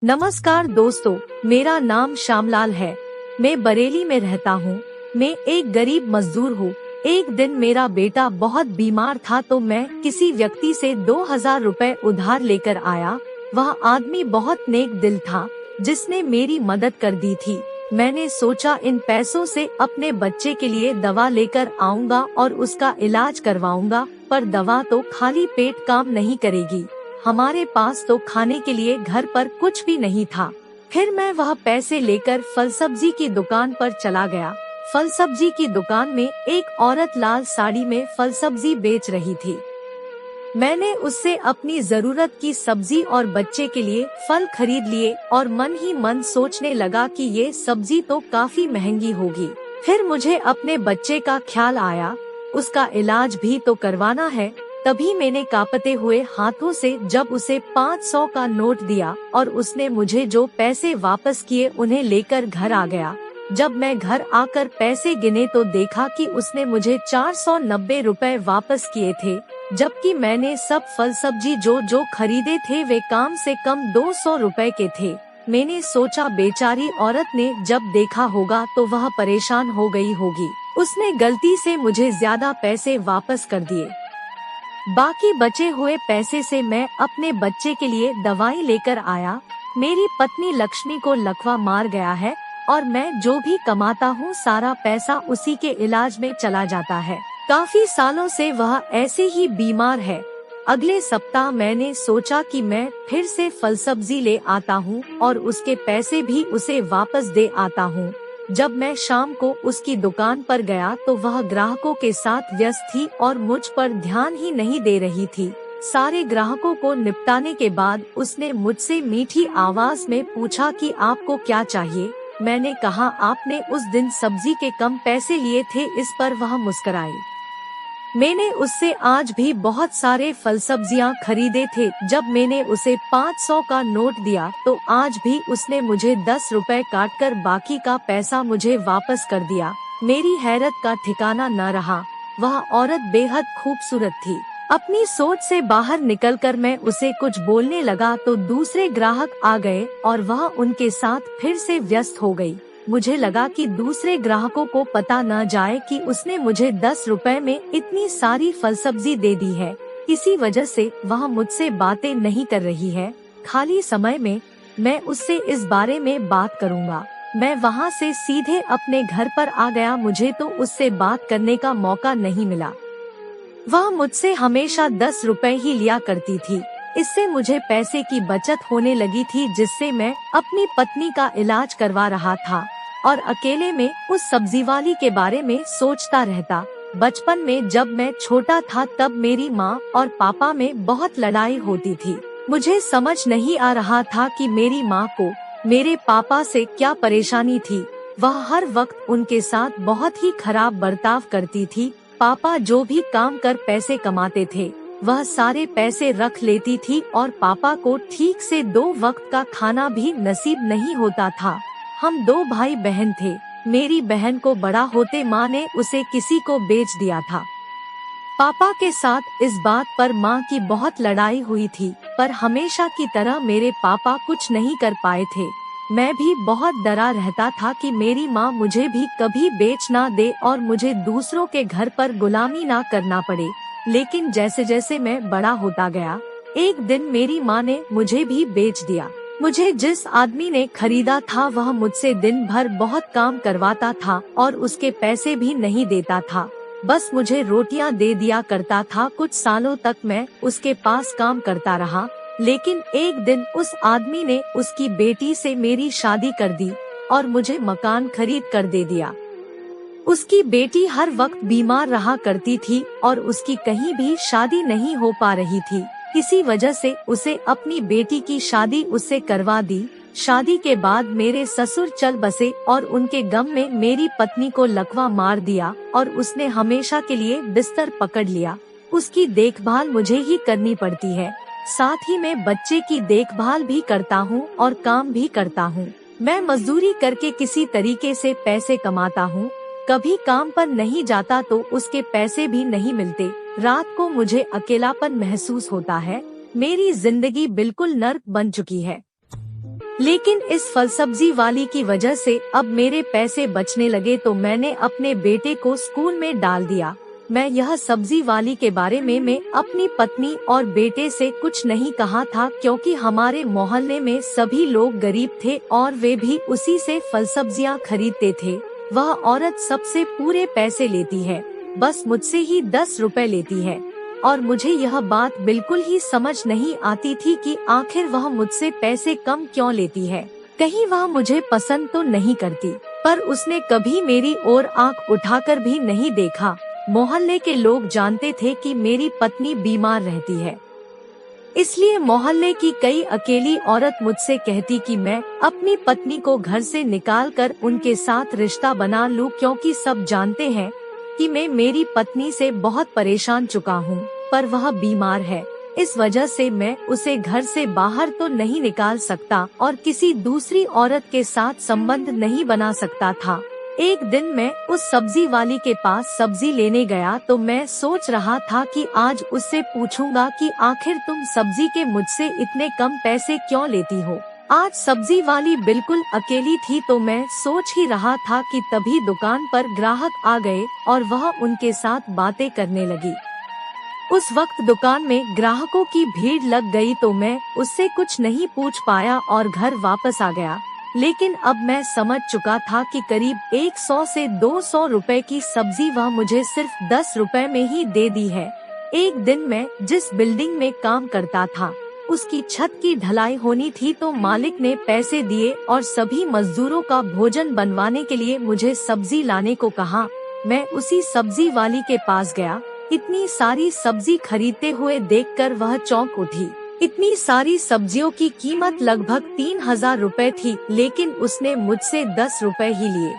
नमस्कार दोस्तों, मेरा नाम श्यामलाल है। मैं बरेली में रहता हूँ। मैं एक गरीब मजदूर हूँ। एक दिन मेरा बेटा बहुत बीमार था तो मैं किसी व्यक्ति से 2000 रुपए उधार लेकर आया। वह आदमी बहुत नेक दिल था जिसने मेरी मदद कर दी थी। मैंने सोचा इन पैसों से अपने बच्चे के लिए दवा लेकर आऊंगा और उसका इलाज करवाऊंगा, पर दवा तो खाली पेट काम नहीं करेगी। हमारे पास तो खाने के लिए घर पर कुछ भी नहीं था। फिर मैं वह पैसे लेकर फल सब्जी की दुकान पर चला गया। फल सब्जी की दुकान में एक औरत लाल साड़ी में फल सब्जी बेच रही थी। मैंने उससे अपनी जरूरत की सब्जी और बच्चे के लिए फल खरीद लिए और मन ही मन सोचने लगा कि ये सब्जी तो काफी महंगी होगी। फिर मुझे अपने बच्चे का ख्याल आया, उसका इलाज भी तो करवाना है। तभी मैंने कांपते हुए हाथों से जब उसे 500 का नोट दिया और उसने मुझे जो पैसे वापस किए उन्हें लेकर घर आ गया। जब मैं घर आकर पैसे गिने तो देखा कि उसने मुझे 490 रुपए वापस किए थे, जबकि मैंने सब फल सब्जी जो खरीदे थे वे कम से कम 200 रुपए के थे। मैंने सोचा बेचारी औरत ने जब देखा होगा तो वह परेशान हो गई होगी। उसने गलती से मुझे ज्यादा पैसे वापस कर दिए। बाकी बचे हुए पैसे से मैं अपने बच्चे के लिए दवाई लेकर आया। मेरी पत्नी लक्ष्मी को लकवा मार गया है और मैं जो भी कमाता हूँ सारा पैसा उसी के इलाज में चला जाता है। काफी सालों से वह ऐसे ही बीमार है। अगले सप्ताह मैंने सोचा कि मैं फिर से फल सब्जी ले आता हूँ और उसके पैसे भी उसे वापस दे आता हूँ। जब मैं शाम को उसकी दुकान पर गया तो वह ग्राहकों के साथ व्यस्त थी और मुझ पर ध्यान ही नहीं दे रही थी। सारे ग्राहकों को निपटाने के बाद उसने मुझसे मीठी आवाज में पूछा कि आपको क्या चाहिए। मैंने कहा आपने उस दिन सब्जी के कम पैसे लिए थे। इस पर वह मुस्कुराई। मैंने उससे आज भी बहुत सारे फल सब्जियां खरीदे थे। जब मैंने उसे 500 का नोट दिया तो आज भी उसने मुझे 10 रुपए काटकर बाकी का पैसा मुझे वापस कर दिया। मेरी हैरत का ठिकाना न रहा। वह औरत बेहद खूबसूरत थी। अपनी सोच से बाहर निकलकर मैं उसे कुछ बोलने लगा तो दूसरे ग्राहक आ गए और वह उनके साथ फिर से व्यस्त हो गई। मुझे लगा कि दूसरे ग्राहकों को पता न जाए कि उसने मुझे 10 रुपए में इतनी सारी फल सब्जी दे दी है। इसी वजह से वह मुझसे बातें नहीं कर रही है। खाली समय में मैं उससे इस बारे में बात करूंगा। मैं वहां से सीधे अपने घर पर आ गया। मुझे तो उससे बात करने का मौका नहीं मिला। वह मुझसे हमेशा 10 रुपए ही लिया करती थी। इससे मुझे पैसे की बचत होने लगी थी जिससे मैं अपनी पत्नी का इलाज करवा रहा था और अकेले में उस सब्जी वाली के बारे में सोचता रहता। बचपन में जब मैं छोटा था तब मेरी माँ और पापा में बहुत लड़ाई होती थी। मुझे समझ नहीं आ रहा था कि मेरी माँ को मेरे पापा से क्या परेशानी थी। वह हर वक्त उनके साथ बहुत ही खराब बर्ताव करती थी। पापा जो भी काम कर पैसे कमाते थे वह सारे पैसे रख लेती थी और पापा को ठीक से 2 वक्त का खाना भी नसीब नहीं होता था। हम 2 भाई बहन थे। मेरी बहन को बड़ा होते माँ ने उसे किसी को बेच दिया था। पापा के साथ इस बात पर माँ की बहुत लड़ाई हुई थी, पर हमेशा की तरह मेरे पापा कुछ नहीं कर पाए थे। मैं भी बहुत डरा रहता था कि मेरी माँ मुझे भी कभी बेच ना दे और मुझे दूसरों के घर पर गुलामी ना करना पड़े। लेकिन जैसे जैसे मैं बड़ा होता गया, एक दिन मेरी माँ ने मुझे भी बेच दिया। मुझे जिस आदमी ने खरीदा था वह मुझसे दिन भर बहुत काम करवाता था और उसके पैसे भी नहीं देता था। बस मुझे रोटियां दे दिया करता था। कुछ सालों तक मैं उसके पास काम करता रहा, लेकिन एक दिन उस आदमी ने उसकी बेटी से मेरी शादी कर दी और मुझे मकान खरीद कर दे दिया। उसकी बेटी हर वक्त बीमार रहा करती थी और उसकी कहीं भी शादी नहीं हो पा रही थी। इसी वजह से उसे अपनी बेटी की शादी उससे करवा दी। शादी के बाद मेरे ससुर चल बसे और उनके गम में मेरी पत्नी को लकवा मार दिया और उसने हमेशा के लिए बिस्तर पकड़ लिया। उसकी देखभाल मुझे ही करनी पड़ती है। साथ ही मैं बच्चे की देखभाल भी करता हूँ और काम भी करता हूँ। मैं मजदूरी करके किसी तरीके से पैसे कमाता हूँ। कभी काम पर नहीं जाता तो उसके पैसे भी नहीं मिलते। रात को मुझे अकेलापन महसूस होता है। मेरी जिंदगी बिल्कुल नर्क बन चुकी है। लेकिन इस फल सब्जी वाली की वजह से अब मेरे पैसे बचने लगे तो मैंने अपने बेटे को स्कूल में डाल दिया। मैं यह सब्जी वाली के बारे में मैं अपनी पत्नी और बेटे से कुछ नहीं कहा था, क्योंकि हमारे मोहल्ले में सभी लोग गरीब थे और वे भी उसी से फल सब्जियां खरीदते थे। वह औरत सबसे पूरे पैसे लेती है, बस मुझसे ही 10 रुपए लेती है और मुझे यह बात बिल्कुल ही समझ नहीं आती थी कि आखिर वह मुझसे पैसे कम क्यों लेती है। कहीं वह मुझे पसंद तो नहीं करती, पर उसने कभी मेरी ओर आंख उठाकर भी नहीं देखा। मोहल्ले के लोग जानते थे कि मेरी पत्नी बीमार रहती है, इसलिए मोहल्ले की कई अकेली औरत मुझसे कहती कि मैं अपनी पत्नी को घर से निकालकर उनके साथ रिश्ता बना लूं, क्योंकि सब जानते हैं कि मैं मेरी पत्नी से बहुत परेशान चुका हूं, पर वह बीमार है। इस वजह से मैं उसे घर से बाहर तो नहीं निकाल सकता और किसी दूसरी औरत के साथ संबंध नहीं बना सकता था। एक दिन मैं उस सब्जी वाली के पास सब्जी लेने गया तो मैं सोच रहा था कि आज उससे पूछूंगा कि आखिर तुम सब्जी के मुझसे इतने कम पैसे क्यों लेती हो। आज सब्जी वाली बिल्कुल अकेली थी तो मैं सोच ही रहा था कि तभी दुकान पर ग्राहक आ गए और वह उनके साथ बातें करने लगी। उस वक्त दुकान में ग्राहकों की भीड़ लग गई तो मैं उससे कुछ नहीं पूछ पाया और घर वापस आ गया। लेकिन अब मैं समझ चुका था कि करीब 100 से 200 रुपए की सब्जी वह मुझे सिर्फ 10 रुपए में ही दे दी है। एक दिन मैं जिस बिल्डिंग में काम करता था उसकी छत की ढलाई होनी थी तो मालिक ने पैसे दिए और सभी मजदूरों का भोजन बनवाने के लिए मुझे सब्जी लाने को कहा। मैं उसी सब्जी वाली के पास गया। इतनी सारी सब्जी खरीदते हुए देखकर वह चौंक उठी। इतनी सारी सब्जियों की कीमत लगभग 3000 रुपए थी, लेकिन उसने मुझसे 10 रुपए ही लिए।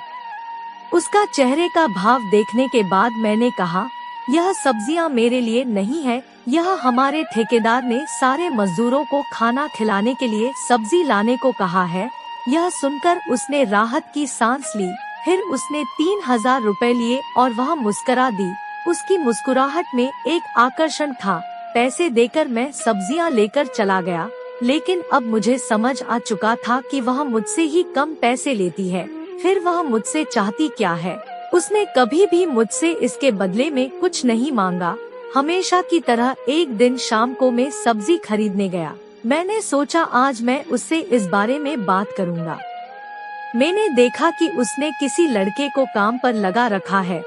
उसका चेहरे का भाव देखने के बाद मैंने कहा, यह सब्जियां मेरे लिए नहीं है, यह हमारे ठेकेदार ने सारे मजदूरों को खाना खिलाने के लिए सब्जी लाने को कहा है। यह सुनकर उसने राहत की सांस ली। फिर उसने 3000 रुपए लिए और वह मुस्कुरा दी। उसकी मुस्कुराहट में एक आकर्षण था। पैसे देकर मैं सब्जियां लेकर चला गया, लेकिन अब मुझे समझ आ चुका था कि वह मुझसे ही कम पैसे लेती है। फिर वह मुझसे चाहती क्या है? उसने कभी भी मुझसे इसके बदले में कुछ नहीं मांगा। हमेशा की तरह एक दिन शाम को मैं सब्जी खरीदने गया। मैंने सोचा आज मैं उससे इस बारे में बात करूंगा। मैंने देखा कि उसने किसी लड़के को काम पर लगा रखा है,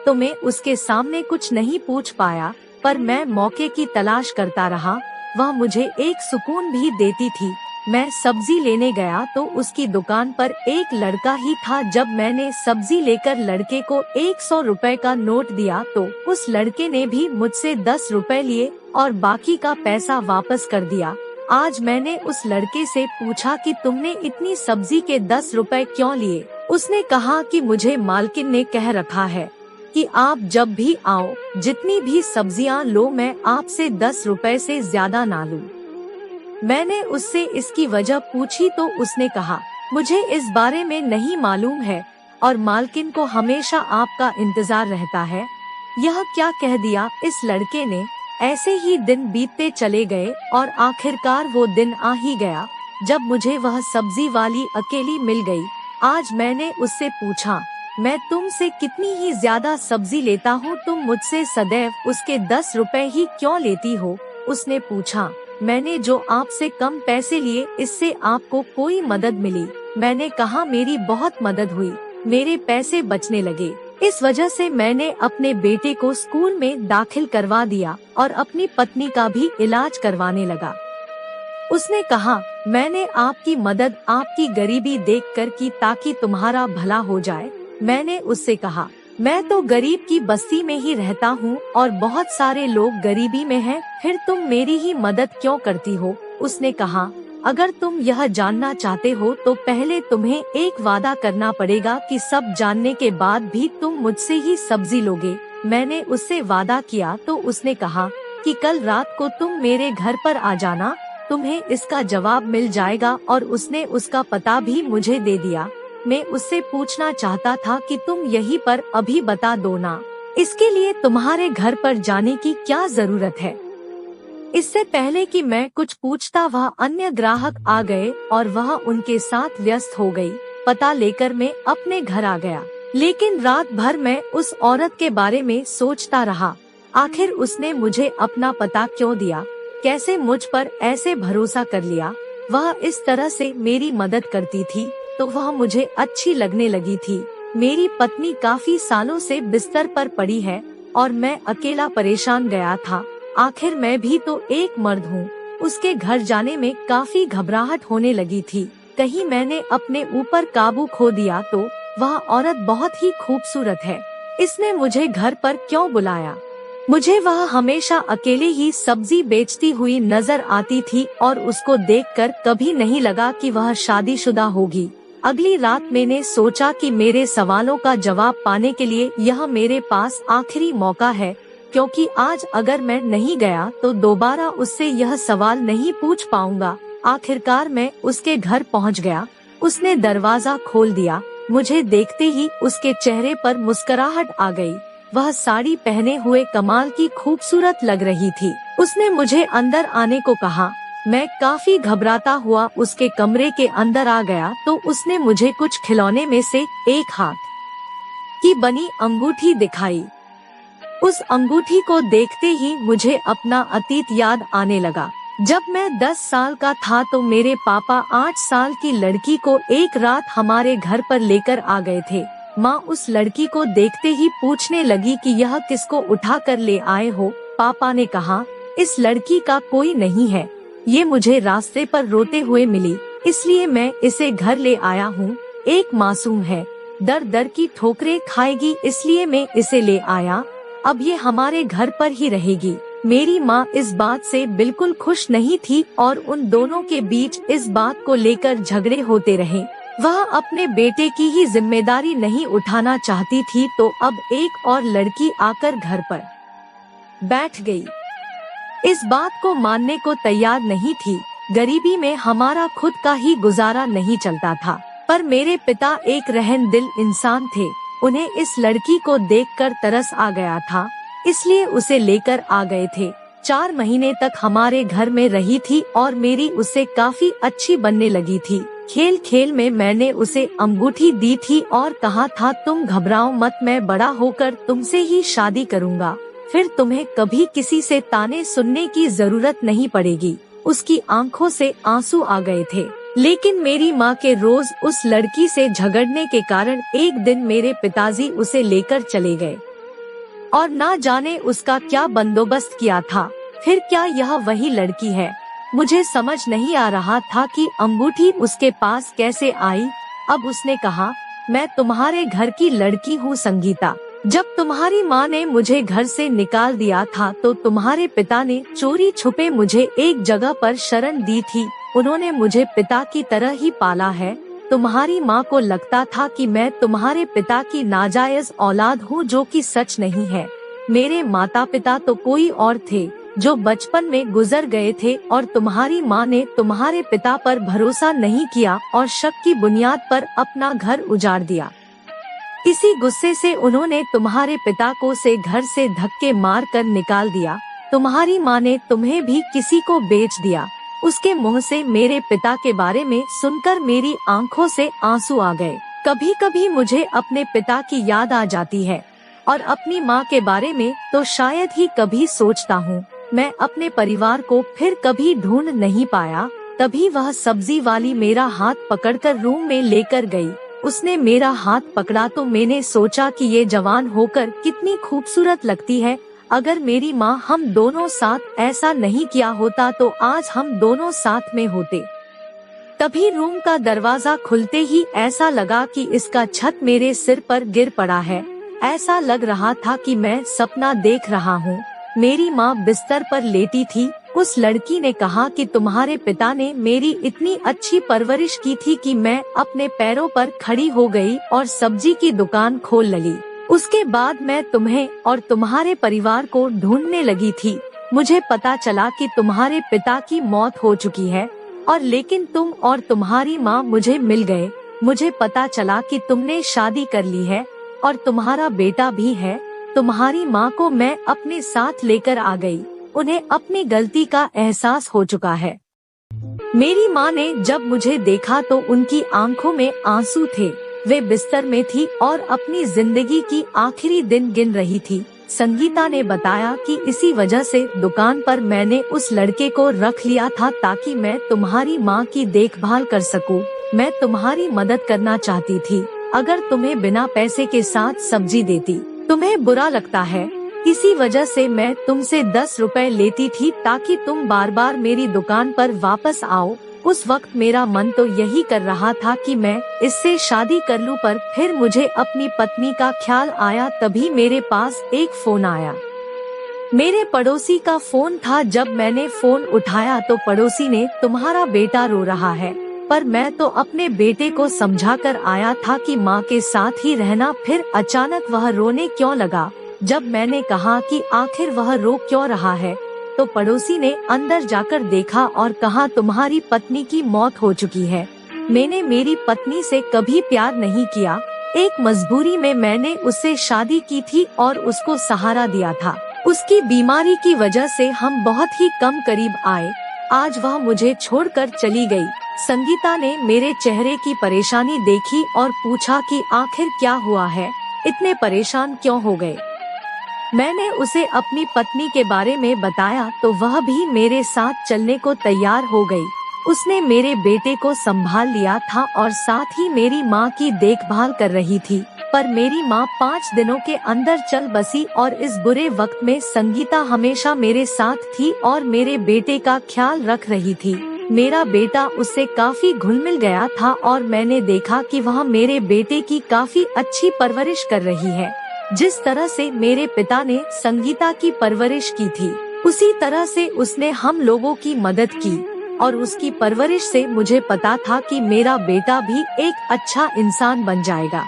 तो मैं उसके सामने कुछ नहीं पूछ पाया, पर मैं मौके की तलाश करता रहा। वह मुझे एक सुकून भी देती थी। मैं सब्जी लेने गया तो उसकी दुकान पर एक लड़का ही था। जब मैंने सब्जी लेकर लड़के को 100 रुपए का नोट दिया तो उस लड़के ने भी मुझसे 10 रुपए लिए और बाकी का पैसा वापस कर दिया। आज मैंने उस लड़के से पूछा कि तुमने इतनी सब्जी के 10 रुपए क्यों लिए? उसने कहा कि मुझे मालकिन ने कह रखा है कि आप जब भी आओ जितनी भी सब्जियां लो मैं आपसे 10 रुपए से ज्यादा ना लूं। मैंने उससे इसकी वजह पूछी तो उसने कहा, मुझे इस बारे में नहीं मालूम है और मालकिन को हमेशा आपका इंतजार रहता है। यह क्या कह दिया इस लड़के ने। ऐसे ही दिन बीतते चले गए और आखिरकार वो दिन आ ही गया जब मुझे वह सब्जी वाली अकेली मिल गई। आज मैंने उससे पूछा, मैं तुमसे कितनी ही ज्यादा सब्जी लेता हूँ, तुम मुझसे सदैव उसके 10 रुपए ही क्यों लेती हो? उसने पूछा, मैंने जो आपसे कम पैसे लिए इससे आपको कोई मदद मिली? मैंने कहा, मेरी बहुत मदद हुई, मेरे पैसे बचने लगे। इस वजह से मैंने अपने बेटे को स्कूल में दाखिल करवा दिया और अपनी पत्नी का भी इलाज करवाने लगा। उसने कहा, मैंने आपकी मदद आपकी गरीबी देखकर की ताकि तुम्हारा भला हो जाए। मैंने उससे कहा, मैं तो गरीब की बस्ती में ही रहता हूँ और बहुत सारे लोग गरीबी में हैं, फिर तुम मेरी ही मदद क्यों करती हो? उसने कहा, अगर तुम यह जानना चाहते हो तो पहले तुम्हें एक वादा करना पड़ेगा कि सब जानने के बाद भी तुम मुझसे ही सब्जी लोगे। मैंने उससे वादा किया तो उसने कहा कि कल रात को तुम मेरे घर पर आ जाना, तुम्हें इसका जवाब मिल जाएगा और उसने उसका पता भी मुझे दे दिया। मैं उससे पूछना चाहता था कि तुम यहीं पर अभी बता दो ना, इसके लिए तुम्हारे घर पर जाने की क्या जरूरत है? इससे पहले कि मैं कुछ पूछता वह अन्य ग्राहक आ गए और वह उनके साथ व्यस्त हो गई। पता लेकर मैं अपने घर आ गया, लेकिन रात भर मैं उस औरत के बारे में सोचता रहा। आखिर उसने मुझे अपना पता क्यों दिया, कैसे मुझ पर ऐसे भरोसा कर लिया। वह इस तरह से मेरी मदद करती थी तो वह मुझे अच्छी लगने लगी थी। मेरी पत्नी काफी सालों से बिस्तर पर पड़ी है और मैं अकेला परेशान गया था। आखिर मैं भी तो एक मर्द हूँ। उसके घर जाने में काफी घबराहट होने लगी थी, कहीं मैंने अपने ऊपर काबू खो दिया तो। वह औरत बहुत ही खूबसूरत है, इसने मुझे घर पर क्यों बुलाया। मुझे वह हमेशा अकेले ही सब्जी बेचती हुई नजर आती थी और उसको देखकर कभी नहीं लगा कि वह शादीशुदा होगी। अगली रात मैंने सोचा कि मेरे सवालों का जवाब पाने के लिए यह मेरे पास आखिरी मौका है, क्योंकि आज अगर मैं नहीं गया तो दोबारा उससे यह सवाल नहीं पूछ पाऊंगा। आखिरकार मैं उसके घर पहुंच गया। उसने दरवाजा खोल दिया। मुझे देखते ही उसके चेहरे पर मुस्कुराहट आ गई। वह साड़ी पहने हुए कमाल की खूबसूरत लग रही थी। उसने मुझे अंदर आने को कहा। मैं काफी घबराता हुआ उसके कमरे के अंदर आ गया तो उसने मुझे कुछ खिलौने में से एक हाथ की बनी अंगूठी दिखाई। उस अंगूठी को देखते ही मुझे अपना अतीत याद आने लगा। जब मैं 10 साल का था तो मेरे पापा 8 साल की लड़की को एक रात हमारे घर पर लेकर आ गए थे। माँ उस लड़की को देखते ही पूछने लगी कि यह किसको उठा कर ले आए हो। पापा ने कहा, इस लड़की का कोई नहीं है, ये मुझे रास्ते पर रोते हुए मिली, इसलिए मैं इसे घर ले आया हूँ। एक मासूम है, दर दर की ठोकरें खाएगी, इसलिए मैं इसे ले आया। अब ये हमारे घर पर ही रहेगी। मेरी माँ इस बात से बिल्कुल खुश नहीं थी और उन दोनों के बीच इस बात को लेकर झगड़े होते रहे। वह अपने बेटे की ही जिम्मेदारी नहीं उठाना चाहती थी तो अब एक और लड़की आकर घर पर बैठ गई। इस बात को मानने को तैयार नहीं थी। गरीबी में हमारा खुद का ही गुजारा नहीं चलता था, पर मेरे पिता एक रहम दिल इंसान थे। उन्हें इस लड़की को देखकर तरस आ गया था, इसलिए उसे लेकर आ गए थे। 4 महीने तक हमारे घर में रही थी और मेरी उससे काफी अच्छी बनने लगी थी। खेल खेल में मैंने उसे अंगूठी दी थी और कहा था, तुम घबराओ मत, मैं बड़ा होकर तुमसे ही शादी करूंगा, फिर तुम्हें कभी किसी से ताने सुनने की जरूरत नहीं पड़ेगी। उसकी आंखों से आंसू आ गए थे, लेकिन मेरी माँ के रोज उस लड़की से झगड़ने के कारण एक दिन मेरे पिताजी उसे लेकर चले गए और ना जाने उसका क्या बंदोबस्त किया था। फिर क्या यह वही लड़की है? मुझे समझ नहीं आ रहा था कि अंगूठी उसके पास कैसे आई। अब उसने कहा, मैं तुम्हारे घर की लड़की हूँ संगीता। जब तुम्हारी माँ ने मुझे घर से निकाल दिया था तो तुम्हारे पिता ने चोरी छुपे मुझे एक जगह पर शरण दी थी। उन्होंने मुझे पिता की तरह ही पाला है। तुम्हारी माँ को लगता था कि मैं तुम्हारे पिता की नाजायज औलाद हूँ, जो कि सच नहीं है। मेरे माता पिता तो कोई और थे जो बचपन में गुजर गए थे और तुम्हारी माँ ने तुम्हारे पिता पर भरोसा नहीं किया और शक की बुनियाद पर अपना घर उजाड़ दिया। इसी गुस्से से उन्होंने तुम्हारे पिता को से घर से धक्के मार कर निकाल दिया। तुम्हारी माँ ने तुम्हें भी किसी को बेच दिया। उसके मुंह से मेरे पिता के बारे में सुनकर मेरी आंखों से आंसू आ गए। कभी कभी मुझे अपने पिता की याद आ जाती है और अपनी माँ के बारे में तो शायद ही कभी सोचता हूँ। मैं अपने परिवार को फिर कभी ढूंढ नहीं पाया। तभी वह सब्जी वाली मेरा हाथ पकड़कर रूम में लेकर गई। उसने मेरा हाथ पकड़ा तो मैंने सोचा कि ये जवान होकर कितनी खूबसूरत लगती है। अगर मेरी माँ हम दोनों साथ ऐसा नहीं किया होता तो आज हम दोनों साथ में होते। तभी रूम का दरवाजा खुलते ही ऐसा लगा कि इसका छत मेरे सिर पर गिर पड़ा है। ऐसा लग रहा था कि मैं सपना देख रहा हूँ। मेरी माँ बिस्तर पर लेटी थी। उस लड़की ने कहा कि तुम्हारे पिता ने मेरी इतनी अच्छी परवरिश की थी कि मैं अपने पैरों पर खड़ी हो गई और सब्जी की दुकान खोल ली। उसके बाद मैं तुम्हें और तुम्हारे परिवार को ढूंढने लगी थी। मुझे पता चला कि तुम्हारे पिता की मौत हो चुकी है और लेकिन तुम और तुम्हारी माँ मुझे मिल गए। मुझे पता चला कि तुमने शादी कर ली है और तुम्हारा बेटा भी है। तुम्हारी माँ को मैं अपने साथ लेकर आ गई। उन्हें अपनी गलती का एहसास हो चुका है। मेरी माँ ने जब मुझे देखा तो उनकी आंखों में आंसू थे। वे बिस्तर में थी और अपनी जिंदगी की आखिरी दिन गिन रही थी। संगीता ने बताया कि इसी वजह से दुकान पर मैंने उस लड़के को रख लिया था ताकि मैं तुम्हारी माँ की देखभाल कर सकूं। मैं तुम्हारी मदद करना चाहती थी। अगर तुम्हें बिना पैसे के साथ सब्जी देती तुम्हें बुरा लगता है, इसी वजह से मैं तुमसे 10 रुपए लेती थी ताकि तुम बार बार मेरी दुकान पर वापस आओ। उस वक्त मेरा मन तो यही कर रहा था कि मैं इससे शादी कर लूं, पर फिर मुझे अपनी पत्नी का ख्याल आया। तभी मेरे पास एक फोन आया। मेरे पड़ोसी का फोन था। जब मैंने फोन उठाया तो पड़ोसी ने तुम्हारा बेटा रो रहा है, पर मैं तो अपने बेटे को समझाकर आया था कि माँ के साथ ही रहना। फिर अचानक वह रोने क्यों लगा। जब मैंने कहा कि आखिर वह रो क्यों रहा है, तो पड़ोसी ने अंदर जाकर देखा और कहा तुम्हारी पत्नी की मौत हो चुकी है। मैंने मेरी पत्नी से कभी प्यार नहीं किया। एक मजबूरी में मैंने उससे शादी की थी और उसको सहारा दिया था। उसकी बीमारी की वजह से हम बहुत ही कम करीब आए। आज वह मुझे छोड़कर चली गई। संगीता ने मेरे चेहरे की परेशानी देखी और पूछा कि आखिर क्या हुआ है, इतने परेशान क्यों हो गए। मैंने उसे अपनी पत्नी के बारे में बताया तो वह भी मेरे साथ चलने को तैयार हो गई। उसने मेरे बेटे को संभाल लिया था और साथ ही मेरी माँ की देखभाल कर रही थी। पर मेरी माँ 5 दिनों के अंदर चल बसी और इस बुरे वक्त में संगीता हमेशा मेरे साथ थी और मेरे बेटे का ख्याल रख रही थी। मेरा बेटा उससे काफी घुल मिल गया था और मैंने देखा कि वह मेरे बेटे की काफी अच्छी परवरिश कर रही है। जिस तरह से मेरे पिता ने संगीता की परवरिश की थी, उसी तरह से उसने हम लोगों की मदद की और उसकी परवरिश से मुझे पता था कि मेरा बेटा भी एक अच्छा इंसान बन जाएगा।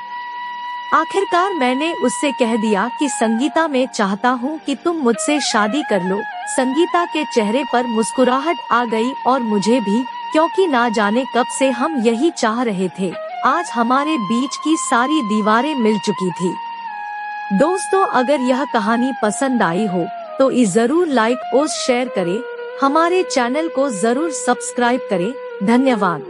आखिरकार मैंने उससे कह दिया कि संगीता, मैं चाहता हूँ कि तुम मुझसे शादी कर लो। संगीता के चेहरे पर मुस्कुराहट आ गई और मुझे भी, क्योंकि ना जाने कब से हम यही चाह रहे थे। आज हमारे बीच की सारी दीवारें मिल चुकी थी। दोस्तों, अगर यह कहानी पसंद आई हो तो जरूर लाइक और शेयर करें। हमारे चैनल को जरूर सब्सक्राइब करें। धन्यवाद।